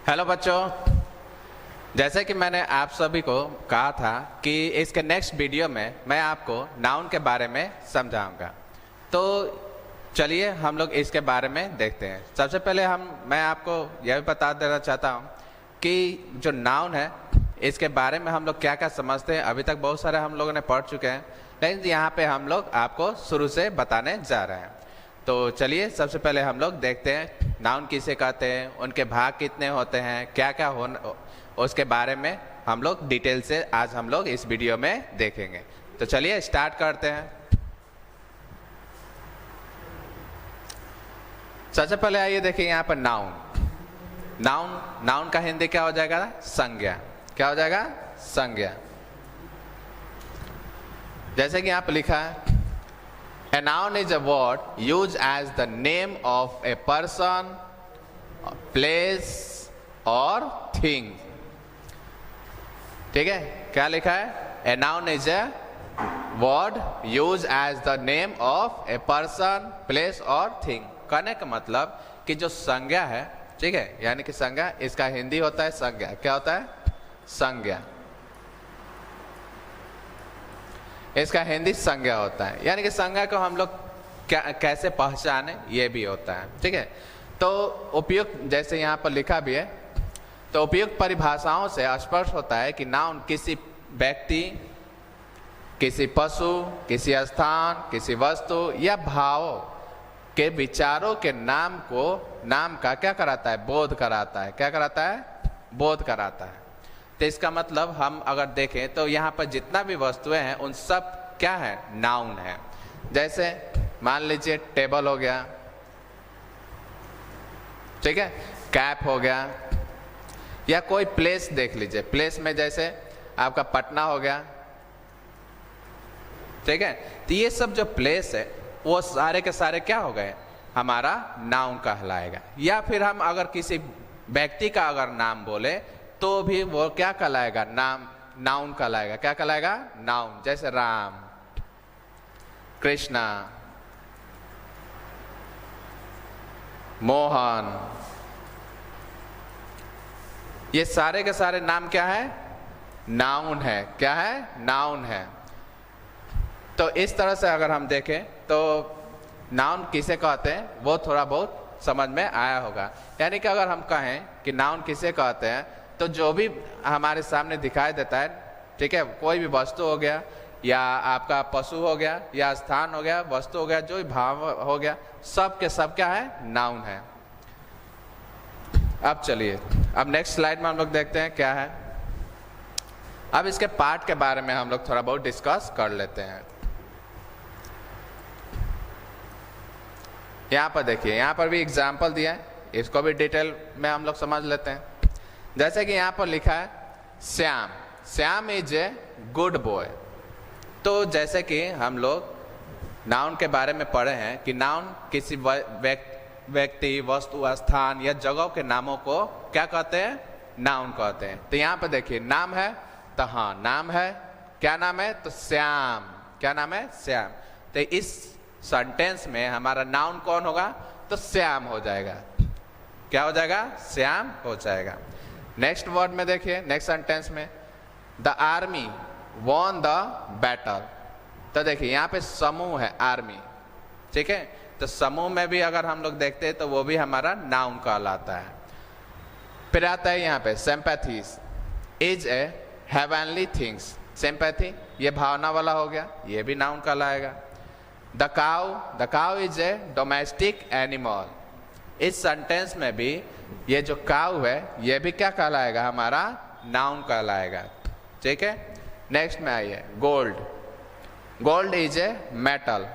Hello बच्चों, जैसे कि मैंने आप सभी को कहा था कि इसके नेक्स्ट वीडियो में मैं आपको नाउन के बारे में समझाऊंगा। तो चलिए हम लोग इसके बारे में देखते हैं। सबसे पहले मैं आपको यह भी बता देना चाहता हूं कि जो नाउन है इसके बारे में हम लोग क्या क्या समझते हैं। अभी तक बहुत सारे हम लोगों ने पढ़ चुके हैं, लेकिन यहाँ पे हम लोग आपको शुरू से बताने जा रहे हैं। तो चलिए सबसे पहले हम लोग देखते हैं नाउन किसे कहते हैं, उनके भाग कितने होते हैं, क्या क्या उसके बारे में हम लोग डिटेल से आज हम लोग इस वीडियो में देखेंगे। तो चलिए स्टार्ट करते हैं। सबसे पहले आइए देखिए यहाँ पर नाउन। नाउन का हिंदी क्या हो जाएगा? संज्ञा। क्या हो जाएगा? संज्ञा। जैसे कि यहाँ पर लिखा है, a noun is a word used as the name of a person, place or thing। ठीक है, क्या लिखा है? A noun is a word used as the name of a person, place or thing। कहने का मतलब कि जो संज्ञा है, ठीक है, यानी कि संज्ञा, इसका हिंदी होता है संज्ञा। क्या होता है? संज्ञा। इसका हिंदी संज्ञा होता है, यानी कि संज्ञा को हम लोग कैसे पहचाने ये भी होता है। ठीक है, तो उपयुक्त, जैसे यहाँ पर लिखा भी है, तो उपयुक्त परिभाषाओं से स्पष्ट होता है कि नाउन किसी व्यक्ति, किसी पशु, किसी स्थान, किसी वस्तु या भाव के विचारों के नाम का क्या कराता है? बोध कराता है। क्या कराता है? बोध कराता है। तो इसका मतलब हम अगर देखें तो यहाँ पर जितना भी वस्तुएं हैं उन सब क्या है? नाउन है। जैसे मान लीजिए टेबल हो गया, ठीक है, कैप हो गया, या कोई प्लेस देख लीजिए। प्लेस में जैसे आपका पटना हो गया, ठीक है। तो ये सब जो प्लेस है वो सारे के सारे क्या हो गए? हमारा नाउन कहलाएगा। या फिर हम अगर किसी व्यक्ति का अगर नाम बोले तो भी वो क्या कहलाएगा? नाउन कहलाएगा। क्या कहलाएगा? नाउन। जैसे राम, कृष्णा, मोहन, ये सारे के सारे नाम क्या है? नाउन है। क्या है? नाउन है। तो इस तरह से अगर हम देखें तो नाउन किसे कहते हैं वो थोड़ा बहुत समझ में आया होगा। यानी कि अगर हम कहें कि नाउन किसे कहते हैं तो जो भी हमारे सामने दिखाई देता है, ठीक है, कोई भी वस्तु हो गया, या आपका पशु हो गया, या स्थान हो गया, वस्तु हो गया, जो भी भाव हो गया, सब के सब क्या है? नाउन है। अब चलिए, अब नेक्स्ट स्लाइड में हम लोग देखते हैं क्या है। अब इसके पार्ट के बारे में हम लोग थोड़ा बहुत डिस्कस कर लेते हैं। यहाँ पर देखिए, यहाँ पर भी एग्जाम्पल दिया है, इसको भी डिटेल में हम लोग समझ लेते हैं। जैसे कि यहाँ पर लिखा है Shyam. Shyam is a good boy. तो जैसे कि हम लोग नाउन के बारे में पढ़े हैं कि नाउन किसी व्यक्ति, वस्तु, स्थान या जगह के नामों को क्या कहते हैं? नाउन कहते हैं। तो यहाँ पर देखिए नाम है, तो हाँ नाम है। क्या नाम है? तो श्याम। क्या नाम है? श्याम। तो इस सेंटेंस में हमारा नाउन कौन होगा? तो श्याम हो जाएगा। क्या हो जाएगा? श्याम हो जाएगा। नेक्स्ट वर्ड में देखिए, नेक्स्ट सेंटेंस में, the army won the battle. तो देखिए यहाँ पे समूह है, आर्मी, ठीक है। तो समूह में भी अगर हम लोग देखते हैं तो वो भी हमारा नाउन कहलाता है। फिर आता है यहाँ पे sympathies is a heavenly things. Sympathy ये भावना वाला हो गया, ये भी नाउन कहलाएगा। The cow is a domestic animal. इस सेंटेंस में भी ये जो काउ है ये भी क्या कहलाएगा? हमारा नाउन कहलाएगा, ठीक है। नेक्स्ट में आइए gold. Gold is a metal,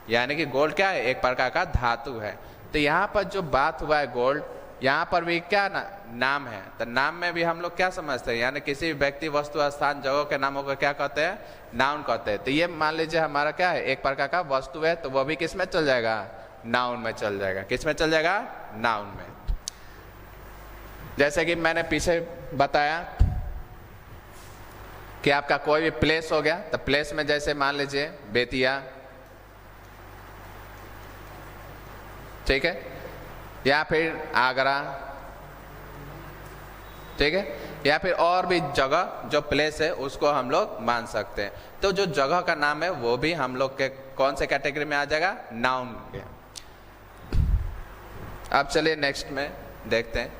यानी कि गोल्ड क्या है? एक प्रकार का धातु है। तो यहाँ पर जो बात हुआ है गोल्ड, यहाँ पर भी क्या नाम है। तो नाम में भी हम लोग क्या समझते हैं? यानी किसी व्यक्ति, वस्तु, स्थान, जगह के नामों को क्या कहते हैं? नाउन कहते हैं। तो ये मान लीजिए हमारा क्या है? एक प्रकार का वस्तु है, तो वो भी किस में चल जाएगा? नाउन में चल जाएगा। किस में चल जाएगा? नाउन में। जैसे कि मैंने पीछे बताया कि आपका कोई भी प्लेस हो गया, तो प्लेस में जैसे मान लीजिए बेतिया, ठीक है, या फिर आगरा, ठीक है, या फिर और भी जगह जो प्लेस है उसको हम लोग मान सकते हैं। तो जो जगह का नाम है वो भी हम लोग के कौन से कैटेगरी में आ जाएगा, नाउन के। अब चलिए नेक्स्ट में देखते हैं।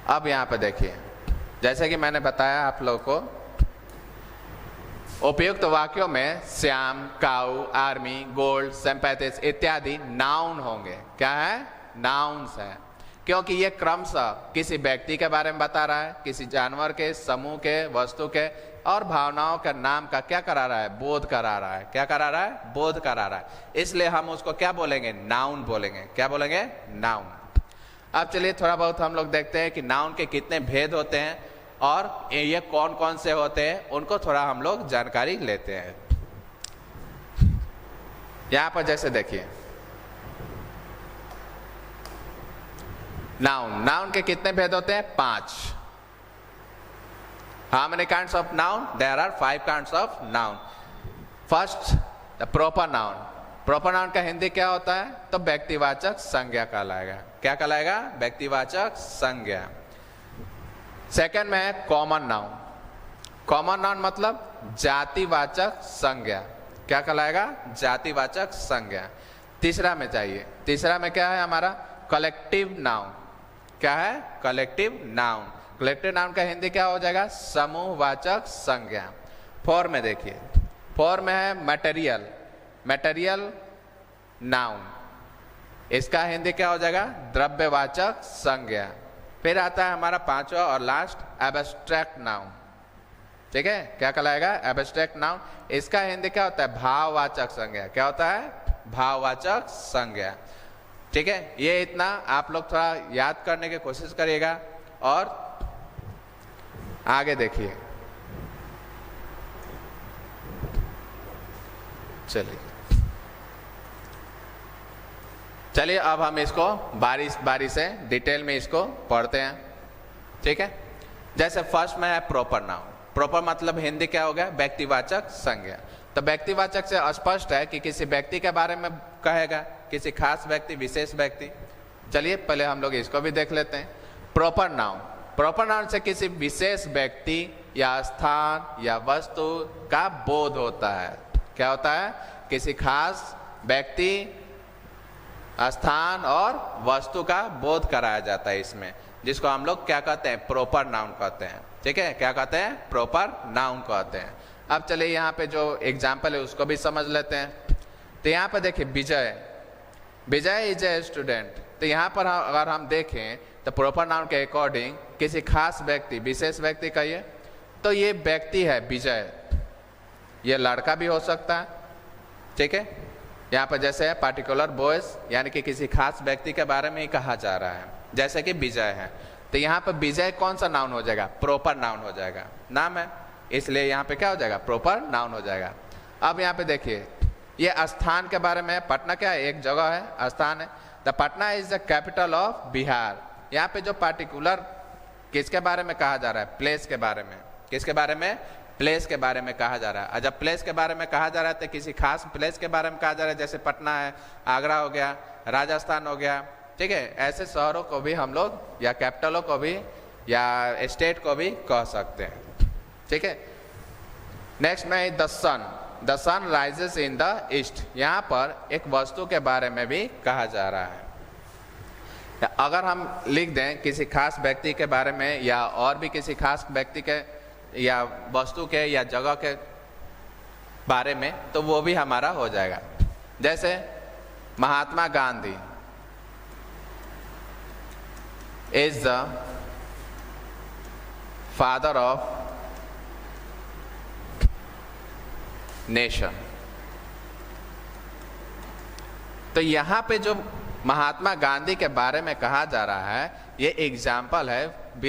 अब यहाँ पे देखिए, जैसे कि मैंने बताया आप लोगों को, उपयुक्त वाक्यों में श्याम, काऊ, आर्मी, गोल्ड, सिंपैथिस इत्यादि नाउन होंगे। क्या है, नाउन्स है, क्योंकि ये क्रमशः किसी व्यक्ति के बारे में बता रहा है, किसी जानवर के, समूह के, वस्तु के और भावनाओं के नाम का क्या करा रहा है, बोध करा रहा है। क्या करा रहा है, बोध करा रहा है। इसलिए हम उसको क्या बोलेंगे, नाउन बोलेंगे। क्या बोलेंगे, नाउन। अब चलिए थोड़ा बहुत हम लोग देखते हैं कि नाउन के कितने भेद होते हैं और ये कौन कौन से होते हैं, उनको थोड़ा हम लोग जानकारी लेते हैं। यहां पर जैसे देखिए, नाउन के कितने भेद होते हैं, 5। How many kinds of noun, there are 5 kinds of noun. First, the proper noun. Proper noun का हिंदी क्या होता है, तो व्यक्तिवाचक संज्ञा कहलाएगा। क्या कहलाएगा, व्यक्तिवाचक संज्ञा। सेकंड में है कॉमन नाउन। कॉमन नाउन मतलब जातिवाचक संज्ञा। क्या कहलाएगा, जातिवाचक संज्ञा। तीसरा में चाहिए, तीसरा में क्या है हमारा, कलेक्टिव नाउन। क्या है, कलेक्टिव नाउन। कलेक्टिव नाउन का हिंदी क्या हो जाएगा, समूहवाचक संज्ञा। 4 में देखिए, 4 में है मटेरियल। मटेरियल नाउन, इसका हिंदी क्या हो जाएगा, द्रव्यवाचक संज्ञा। फिर आता है हमारा 5वां और लास्ट, एब्स्ट्रैक्ट नाउन। ठीक है, क्या कहलाएगा, एब्स्ट्रैक्ट नाउन। इसका हिंदी क्या होता है, भाववाचक संज्ञा। क्या होता है, भाववाचक संज्ञा। ठीक है, ये इतना आप लोग थोड़ा याद करने की कोशिश करिएगा और आगे देखिए। चलिए अब हम इसको बारी बारी से डिटेल में इसको पढ़ते हैं। ठीक है, जैसे फर्स्ट में है प्रॉपर नाउन। प्रॉपर मतलब हिंदी क्या हो गया, व्यक्तिवाचक संज्ञा। तो व्यक्तिवाचक से स्पष्ट है कि किसी व्यक्ति के बारे में कहेगा, किसी खास व्यक्ति, विशेष व्यक्ति। चलिए पहले हम लोग इसको भी देख लेते हैं। प्रॉपर नाउन, प्रॉपर नाउन से किसी विशेष व्यक्ति या स्थान या वस्तु का बोध होता है। क्या होता है, किसी खास व्यक्ति, स्थान और वस्तु का बोध कराया जाता है इसमें, जिसको हम लोग क्या कहते हैं, प्रॉपर नाउन कहते हैं। ठीक है, क्या कहते हैं, प्रॉपर नाउन कहते हैं। अब चलिए यहाँ पे जो एग्जाम्पल है उसको भी समझ लेते हैं। तो यहाँ पे देखिए, विजय, विजय इज ए स्टूडेंट। तो यहाँ पर अगर हम देखें तो प्रॉपर नाउन के अकॉर्डिंग किसी खास व्यक्ति, विशेष व्यक्ति कहिए, तो ये व्यक्ति है विजय। ये लड़का भी हो सकता है। ठीक है, यहाँ पर जैसे है पार्टिकुलर बॉयज, यानी कि किसी खास व्यक्ति के बारे में ही कहा जा रहा है, जैसे कि विजय है। तो यहाँ पर विजय कौन सा नाउन हो जाएगा, प्रॉपर नाउन हो जाएगा। नाम है इसलिए यहाँ पे क्या हो जाएगा, प्रॉपर नाउन हो जाएगा। अब यहाँ पे देखिए, ये स्थान के बारे में, पटना क्या है, एक जगह है, स्थान है। The Patna is the capital of Bihar. यहाँ पे जो पार्टिकुलर किसके बारे में कहा जा रहा है, प्लेस के बारे में। किसके बारे में, प्लेस के बारे में कहा जा रहा है। और जब प्लेस के बारे में कहा जा रहा है तो किसी खास प्लेस के बारे में कहा जा रहा है, जैसे पटना है, आगरा हो गया, राजस्थान हो गया। ठीक है, ऐसे शहरों को भी हम लोग या कैपिटलों को भी या स्टेट को भी कह सकते हैं। ठीक है, नेक्स्ट में the sun. The sun rises in the east. यहाँ पर एक वस्तु के बारे में भी कहा जा रहा है। अगर हम लिख दें किसी खास व्यक्ति के बारे में या और भी किसी खास व्यक्ति के या वस्तु के या जगह के बारे में, तो वो भी हमारा हो जाएगा। जैसे Mahatma Gandhi is the father of nation. तो यहां पे जो महात्मा गांधी के बारे में कहा जा रहा है, ये एग्जाम्पल है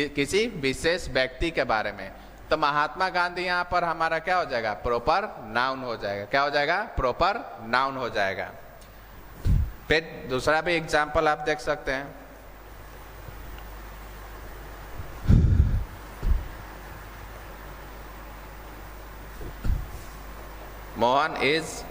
किसी विशेष व्यक्ति के बारे में। तो महात्मा गांधी यहाँ पर हमारा क्या हो जाएगा, प्रॉपर नाउन हो जाएगा। क्या हो जाएगा, प्रॉपर नाउन हो जाएगा। फिर दूसरा भी एग्जाम्पल आप देख सकते हैं। Mohan is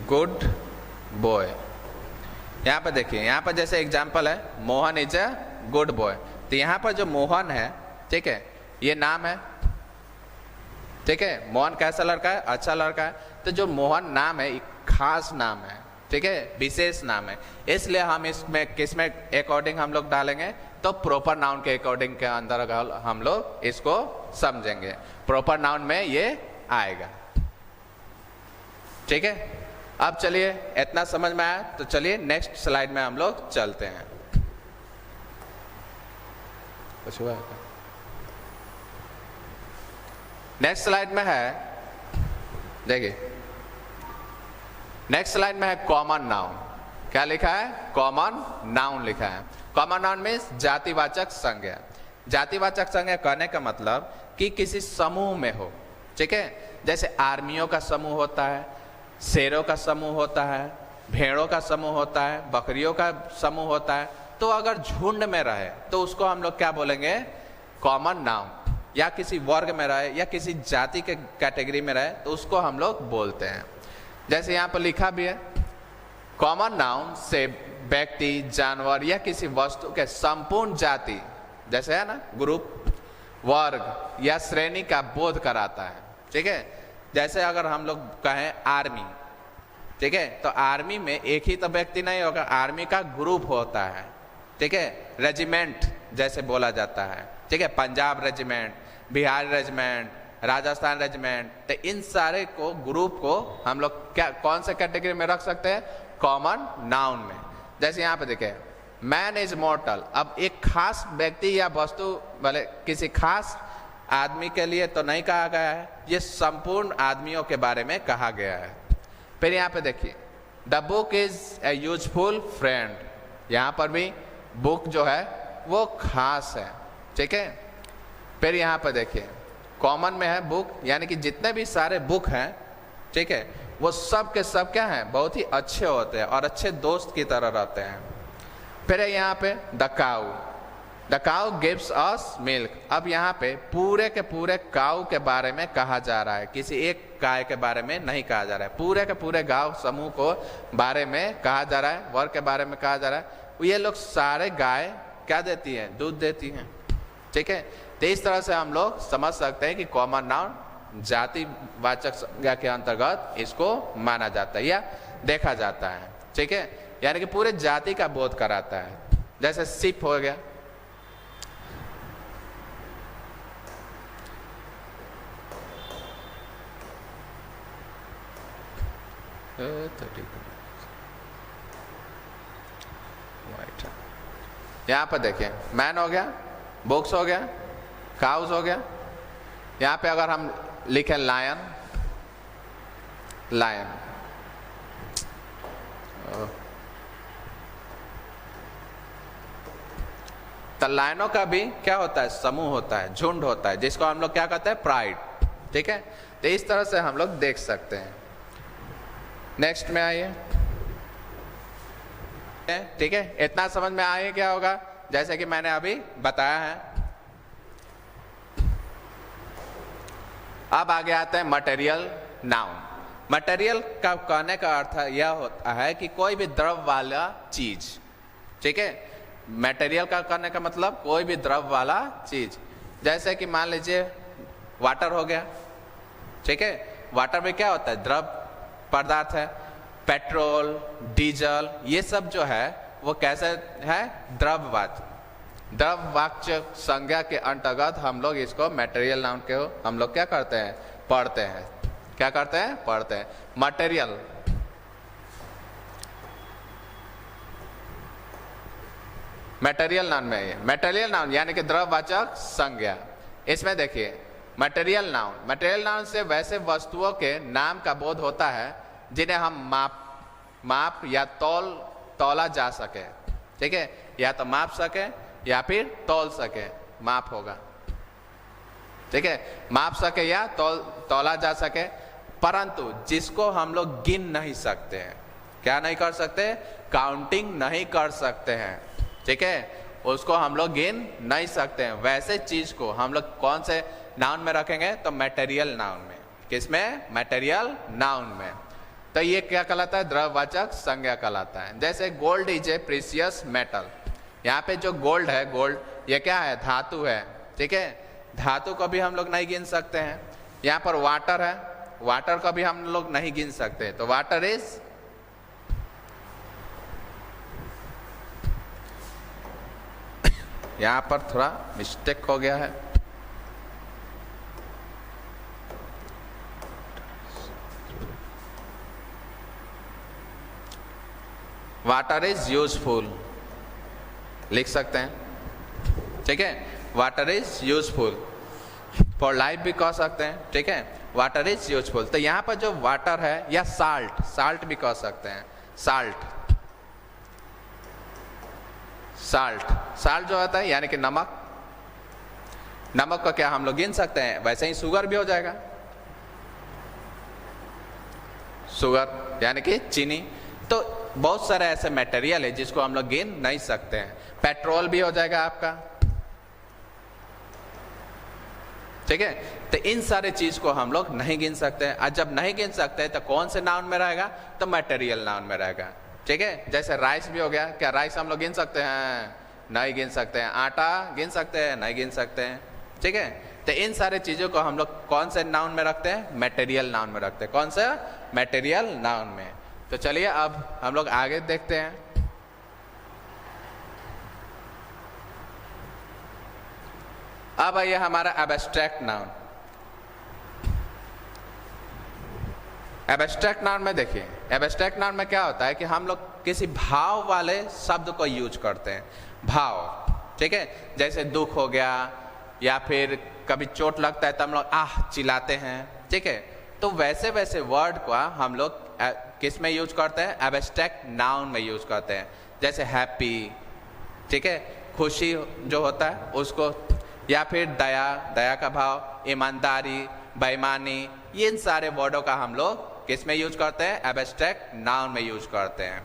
good boy. यहाँ पर देखिए, यहाँ पर जैसे एग्जाम्पल है Mohan is a good boy, तो यहाँ पर जो मोहन है, ठीक है, ये नाम है, ठीक है, मोहन कैसा लड़का है, अच्छा लड़का है। तो जो मोहन नाम है एक खास नाम है, ठीक है, विशेष नाम है, इसलिए हम इसमें किसमें अकॉर्डिंग हम लोग डालेंगे, तो प्रॉपर नाउन के अकॉर्डिंग के अंदर हम लोग इसको समझेंगे, प्रॉपर नाउन में ये आएगा, ठीक है। अब चलिए, इतना समझ में आया तो चलिए नेक्स्ट स्लाइड में हम लोग चलते हैं। कुछ हुआ है? नेक्स्ट स्लाइड में है, देखिए नेक्स्ट स्लाइड में है कॉमन नाउन। क्या लिखा है? कॉमन नाउन लिखा है। कॉमन नाउन मीन्स जातिवाचक संज्ञा। जातिवाचक संज्ञा कहने का मतलब कि किसी समूह में हो, ठीक है, जैसे आर्मियों का समूह होता है, शेरों का समूह होता है, भेड़ों का समूह होता है, बकरियों का समूह होता है, तो अगर झुंड में रहे तो उसको हम लोग क्या बोलेंगे? Common noun. या किसी वर्ग में रहे या किसी जाति के कैटेगरी में रहे तो उसको हम लोग बोलते हैं। जैसे यहाँ पर लिखा भी है, कॉमन नाउन से व्यक्ति, जानवर या किसी वस्तु के संपूर्ण जाति, जैसे है ना, ग्रुप, वर्ग या श्रेणी का बोध कराता है, ठीक है। जैसे अगर हम लोग कहें आर्मी, ठीक है, तो आर्मी में एक ही तो व्यक्ति नहीं होगा, आर्मी का ग्रुप होता है, ठीक है, रेजिमेंट जैसे बोला जाता है, ठीक है, Punjab regiment, Bihar regiment, Rajasthan regiment, तो इन सारे को, ग्रुप को हम लोग क्या, कौन से कैटेगरी में रख सकते हैं? कॉमन नाउन में। जैसे यहाँ पे देखें, मैन इज मॉर्टल। अब एक खास व्यक्ति या वस्तु, भले किसी खास आदमी के लिए तो नहीं कहा गया है, ये संपूर्ण आदमियों के बारे में कहा गया है। फिर यहाँ पे देखिए, the book is a useful friend. यहाँ पर भी बुक जो है वो खास है, ठीक है। फिर यहाँ पर देखिए, कॉमन में है बुक, यानी कि जितने भी सारे बुक हैं, ठीक है, वो सब के सब क्या हैं? बहुत ही अच्छे होते हैं और अच्छे दोस्त की तरह रहते हैं। फिर है यहाँ पे the cow. The cow gives us milk. अब यहाँ पे पूरे के पूरे काउ के बारे में कहा जा रहा है, किसी एक गाय के बारे में नहीं कहा जा रहा है, पूरे के पूरे गांव समूह को बारे में कहा जा रहा है, वर्ग के बारे में कहा जा रहा है। ये लोग सारे गाय क्या देती हैं? दूध देती हैं, ठीक है। तो इस तरह से हम लोग समझ सकते हैं कि कॉमन नाउन जातिवाचक संज्ञा के अंतर्गत इसको माना जाता है या देखा जाता है, ठीक है, यानी कि पूरे जाति का बोध कराता है। जैसे शिप हो गया, यहाँ पर देखिए, मैन हो गया, बुक्स हो गया, काउस हो गया। यहाँ पे अगर हम लिखें लायन, लायन, तो लायनों का भी क्या होता है? समूह होता है, झुंड होता है, जिसको हम लोग क्या कहते हैं? प्राइड, ठीक है। तो इस तरह से हम लोग देख सकते हैं। नेक्स्ट में आइए, ठीक है, इतना समझ में आए क्या होगा? जैसे कि मैंने अभी बताया है। अब आगे आते हैं मटेरियल नाउन। मटेरियल का कहने का अर्थ यह होता है कि कोई भी द्रव वाला चीज, ठीक है। मटेरियल का कहने का मतलब कोई भी द्रव वाला चीज, जैसे कि मान लीजिए वाटर हो गया, ठीक है। वाटर में क्या होता है? द्रव पदार्थ है। पेट्रोल, डीजल, ये सब जो है वो कैसे है? द्रववाचक। द्रववाचक संज्ञा के अंतर्गत हम लोग इसको मटेरियल नाउन के हम लोग क्या करते हैं? पढ़ते हैं। क्या करते हैं? पढ़ते हैं। मटेरियल, मटेरियल नाउन में है। मटेरियल नाउन यानी कि द्रववाचक संज्ञा। इसमें देखिए, मटेरियल नाउन, मटेरियल नाउन से वैसे वस्तुओं के नाम का बोध होता है जिन्हें हम माप या तौला जा सके, ठीक है, या तो माप सके या फिर तौल सके, माप होगा, ठीक है, माप सके या तौला जा सके, परंतु जिसको हम लोग गिन नहीं सकते हैं। क्या नहीं कर सकते? काउंटिंग नहीं कर सकते हैं, ठीक है, उसको हम लोग गिन नहीं सकते हैं। वैसे चीज को हम लोग कौन से नाउन में रखेंगे? तो मटेरियल नाउन में। किसमें? मटेरियल नाउन में। तो ये क्या कहलाता है? द्रव्यवाचक संज्ञा कहलाता है। जैसे gold is a precious metal, यहाँ पे जो गोल्ड है, गोल्ड ये क्या है? धातु है, ठीक है। धातु को भी हम लोग नहीं गिन सकते हैं। यहाँ पर वाटर है, वाटर को भी हम लोग नहीं गिन सकते, तो वाटर इज यहाँ पर थोड़ा मिस्टेक हो गया है। वाटर इज यूजफुल लिख सकते हैं, ठीक है। Water is useful for life भी कह सकते हैं, ठीक है। वाटर इज यूजफुल, तो यहाँ पर जो वाटर है या साल्ट, साल्ट भी कह सकते हैं, साल्ट, साल्ट, साल्ट जो होता है यानी कि नमक, नमक को क्या हम लोग गिन सकते हैं? वैसे ही शुगर भी हो जाएगा, शुगर यानी कि चीनी। तो बहुत सारे ऐसे मटेरियल है जिसको हम लोग गिन नहीं सकते हैं। पेट्रोल भी हो जाएगा आपका, ठीक है। तो इन सारे चीज को हम लोग नहीं गिन सकते हैं, और जब नहीं गिन सकते तो कौन से नाउन में रहेगा? तो मटेरियल नाउन में रहेगा, ठीक है। जैसे राइस भी हो गया, क्या राइस हम लोग गिन सकते हैं? नहीं गिन सकते हैं। आटा गिन सकते हैं? नहीं गिन सकते हैं, ठीक है। तो इन सारे चीजों को हम लोग कौन से नाउन में रखते हैं? मटेरियल नाउन में रखते हैं। कौन सा? मटेरियल नाउन में। तो चलिए अब हम लोग आगे देखते हैं। अब आइए हमारा एब्स्ट्रैक्ट नाउन। एब्स्ट्रैक्ट नाउन में देखिए, एब्स्ट्रैक्ट नाउन में क्या होता है कि हम लोग किसी भाव वाले शब्द को यूज करते हैं, भाव, ठीक है। जैसे दुख हो गया, या फिर कभी चोट लगता है तो हम लोग आह चिल्लाते हैं, ठीक है। तो वैसे वैसे वर्ड को हम लोग किस में यूज करते हैं? एब्स्ट्रैक्ट नाउन में यूज करते हैं। जैसे हैप्पी, ठीक है, खुशी जो होता है उसको, या फिर दया, दया का भाव, ईमानदारी, बेईमानी, इन सारे वर्डों का हम लोग किस में यूज करते हैं? एब्स्ट्रैक्ट नाउन में यूज करते हैं।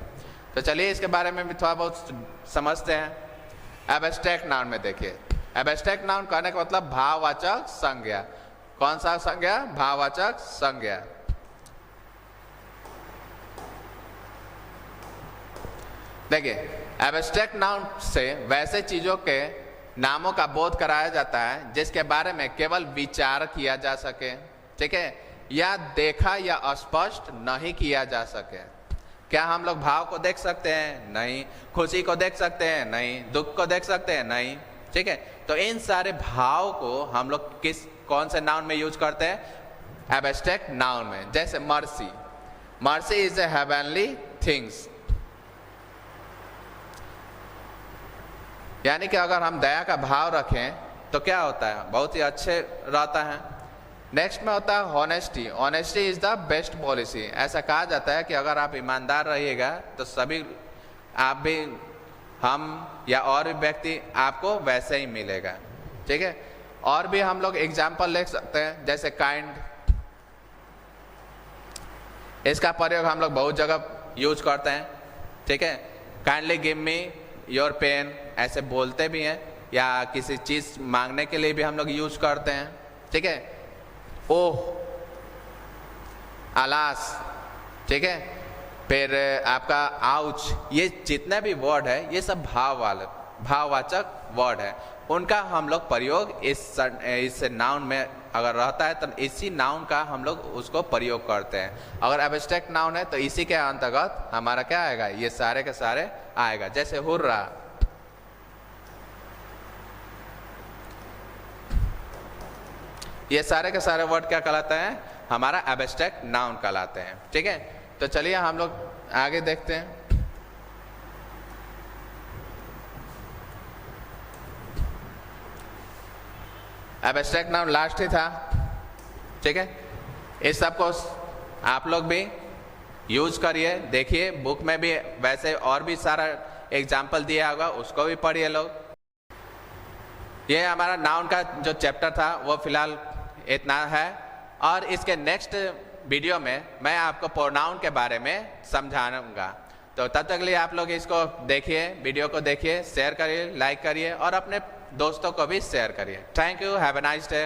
तो चलिए इसके बारे में भी थोड़ा बहुत समझते हैं। एब्स्ट्रैक्ट नाउन में देखिए, एब्स्ट्रैक्ट नाउन कहने का मतलब भाववाचक संज्ञा। कौन सा संज्ञा? भाववाचक संज्ञा। देखिए, एब्स्ट्रैक्ट नाउन से वैसे चीजों के नामों का बोध कराया जाता है जिसके बारे में केवल विचार किया जा सके, ठीक है, या देखा या स्पष्ट नहीं किया जा सके। क्या हम लोग भाव को देख सकते हैं? नहीं। खुशी को देख सकते हैं? नहीं। दुख को देख सकते हैं? नहीं, ठीक है। तो इन सारे भाव को हम लोग कौन से नाउन में यूज करते हैं? एब्स्ट्रैक्ट नाउन में। जैसे mercy, mercy is a heavenly things, यानी कि अगर हम दया का भाव रखें तो क्या होता है? बहुत ही अच्छे रहता है। नेक्स्ट में होता है honesty, honesty is the best policy. ऐसा कहा जाता है कि अगर आप ईमानदार रहिएगा तो सभी, आप भी, हम या और भी व्यक्ति आपको वैसे ही मिलेगा, ठीक है। और भी हम लोग एग्जाम्पल ले सकते हैं, जैसे काइंड, इसका प्रयोग हम लोग बहुत जगह यूज करते हैं, ठीक है। Kindly give me your pen, ऐसे बोलते भी हैं, या किसी चीज मांगने के लिए भी हम लोग यूज करते हैं, ठीक है। ओह, अलास, ठीक है। फिर आपका आउच, ये जितने भी वर्ड है ये सब भाववाचक वर्ड है। उनका हम लोग प्रयोग इस नाउन में अगर रहता है तो इसी नाउन का हम लोग उसको प्रयोग करते हैं। अगर एब्स्ट्रैक्ट नाउन है तो इसी के अंतर्गत हमारा क्या आएगा? ये सारे के सारे आएगा। जैसे हुर्रा, ये सारे के सारे वर्ड क्या कहलाते हैं? हमारा एब्स्ट्रैक्ट नाउन कहलाते हैं, ठीक है। तो चलिए हम लोग आगे देखते हैं। एब्स्ट्रैक्ट नाउन लास्ट ही था, ठीक है। इस सब को आप लोग भी यूज करिए, देखिए बुक में भी वैसे और भी सारा एग्जाम्पल दिया होगा, उसको भी पढ़िए लोग। ये हमारा नाउन का जो चैप्टर था वो फिलहाल इतना है, और इसके नेक्स्ट वीडियो में मैं आपको प्रोनाउन के बारे में समझाऊंगा। तो तब तक के लिए आप लोग इसको देखिए, वीडियो को देखिए, शेयर करिए, लाइक करिए और अपने दोस्तों को भी शेयर करिए। Thank you, have a nice day.